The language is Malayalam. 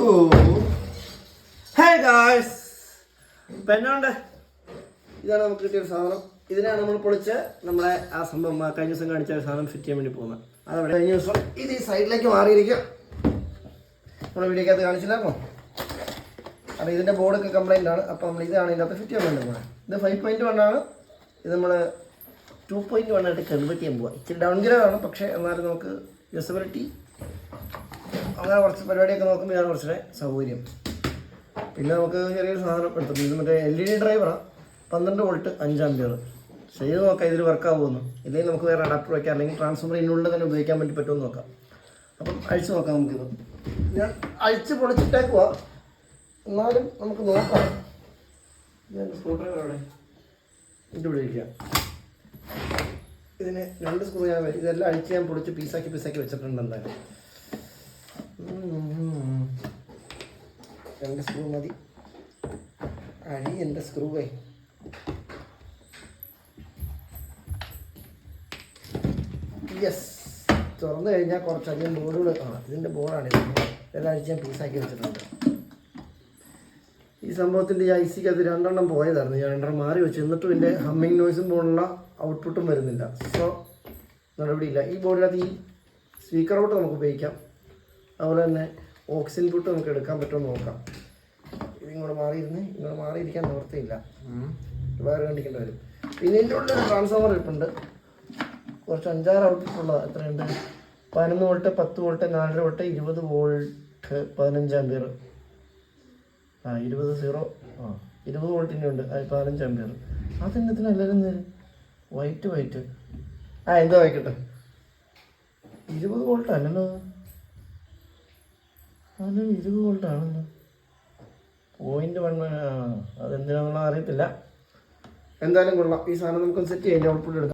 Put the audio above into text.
Hey guys! പെണ്ണുണ്ട് ഇതാണ് നമുക്ക് കിട്ടിയൊരു സാധനം. ഇതിനാണ് നമ്മൾ പൊളിച്ച് നമ്മളെ ആ സംഭവം കഴിഞ്ഞ ദിവസം കാണിച്ച ഒരു സാധനം ഫിറ്റ് ചെയ്യാൻ വേണ്ടി പോകുന്നത്. അതവിടെ കഴിഞ്ഞ ദിവസം ഇത് ഈ സൈഡിലേക്ക് മാറിയിരിക്കും. നമ്മൾ വീഡിയോക്കകത്ത് കാണിച്ചില്ലായിരുന്നോ? അപ്പോൾ ഇതിൻ്റെ ബോർഡൊക്കെ കംപ്ലൈൻ്റ് ആണ്. അപ്പോൾ നമ്മൾ ഇതാണ് ഇതിനകത്ത് ഫിറ്റ് ചെയ്യാൻ വേണ്ടി പോകുന്നത്. ഇത് 5.1 ആണ്. ഇത് നമ്മൾ 2.1 ആയിട്ട് കൺവേർട്ട് ചെയ്യാൻ പോകാം. ഇച്ചിരി ഡൗൺ ഗ്രേഡ് ആണ്, പക്ഷേ എന്നാലും നമുക്ക് യൂസബിലിറ്റി അങ്ങനെ കുറച്ച് പരിപാടിയൊക്കെ നോക്കുമ്പോൾ ഇതാണ് കുറച്ചുകൂടെ സൗകര്യം. പിന്നെ നമുക്ക് ചെറിയൊരു സാധനം എടുത്തിട്ടുണ്ട്. ഇത് മറ്റേ LED ഡ്രൈവറാണ്, 12 വോൾട്ട് 5 ആമ്പിയർ. ചെയ്ത് നോക്കാം ഇതിൽ വർക്കാവുമെന്ന്. ഇല്ലെങ്കിൽ നമുക്ക് വേറെ അഡാപ്റ്റർ വയ്ക്കാം, അല്ലെങ്കിൽ ട്രാൻസ്ഫോമർ ഇതിനുള്ളിൽ തന്നെ ഉപയോഗിക്കാൻ വേണ്ടി പറ്റുമെന്ന് നോക്കാം. അപ്പം അഴിച്ച് നോക്കാം നമുക്കിത്. ഞാൻ അഴിച്ച് പൊളിച്ചിട്ടേക്കുവാ, എന്നാലും നമുക്ക് നോക്കാം. ഞാൻ സ്ക്രൂ ഡ്രൈവർ അവിടെ ഇതിൻ്റെ ഇവിടെ ഇരിക്കാം. ഇതിന് 2 സ്ക്രൂ ഞാൻ ഇതെല്ലാം അഴിച്ച് ഞാൻ പൊളിച്ച് പീസാക്കി വെച്ചിട്ടുണ്ട്. എന്തായാലും 2 സ്ക്രൂ മതി. എൻ്റെ സ്ക്രൂവേ യെസ്. തുറന്നു കഴിഞ്ഞാൽ കുറച്ചധികം ബോർഡുകൾ കാണാം. ഇതിൻ്റെ ബോർഡാണിത്. ഇതെല്ലാം അഴിച്ച് ഞാൻ പീസാക്കി വെച്ചിട്ടുണ്ട്. ഈ സംഭവത്തിൻ്റെ ഈ ഐസിക്കകത്ത് 2 എണ്ണം പോയതായിരുന്നു. ഞാൻ 2 മാറി വെച്ചു. എന്നിട്ടും ഇതിൻ്റെ ഹമ്മിങ് നോയ്സും പോലുള്ള ഔട്ട്പുട്ടും വരുന്നില്ല. സോ നടപടിയില്ല. ഈ ബോർഡിനകത്ത് ഈ സ്പീക്കർ ഔട്ട് നമുക്ക് ഉപയോഗിക്കാം. അതുപോലെ തന്നെ ഓക്സ് ഇൻപുട്ട് നമുക്ക് എടുക്കാൻ പറ്റുമെന്ന് നോക്കാം. ഇതിങ്ങോട്ട് മാറിയിരിക്കാൻ നിവൃത്തിയില്ല. വേറെ കണ്ടിക്കേണ്ടി വരും. പിന്നെ ഇതിൻ്റെ ഉള്ളിൽ ട്രാൻസ്ഫോമർ ഇരിപ്പുണ്ട്. കുറച്ച് 5-6 ഔട്ട്പുട്ട് ഉള്ളത്. എത്രയുണ്ട്? 11 volt, 10 volt, 4 volt, 20 volt, 15 ampere. 20 വോൾട്ടിൻ്റെ ഉണ്ട്. 15 ആമ്പിയർ. അതെന്നത്തിന് എല്ലാവരും വൈറ്റ് എന്തോ ആയിക്കോട്ടെ. 20 വോൾട്ട് അല്ലല്ലോ. 20 വോൾട്ടാണല്ലോ. 0.1 അതെന്തിനാണെന്നുള്ള അറിയത്തില്ല. എന്തായാലും കൊള്ളാം. ഈ സാധനം നമുക്ക് സെറ്റ് ചെയ്യാം. ഔട്ട്പുട്ട് എടുക്കാം.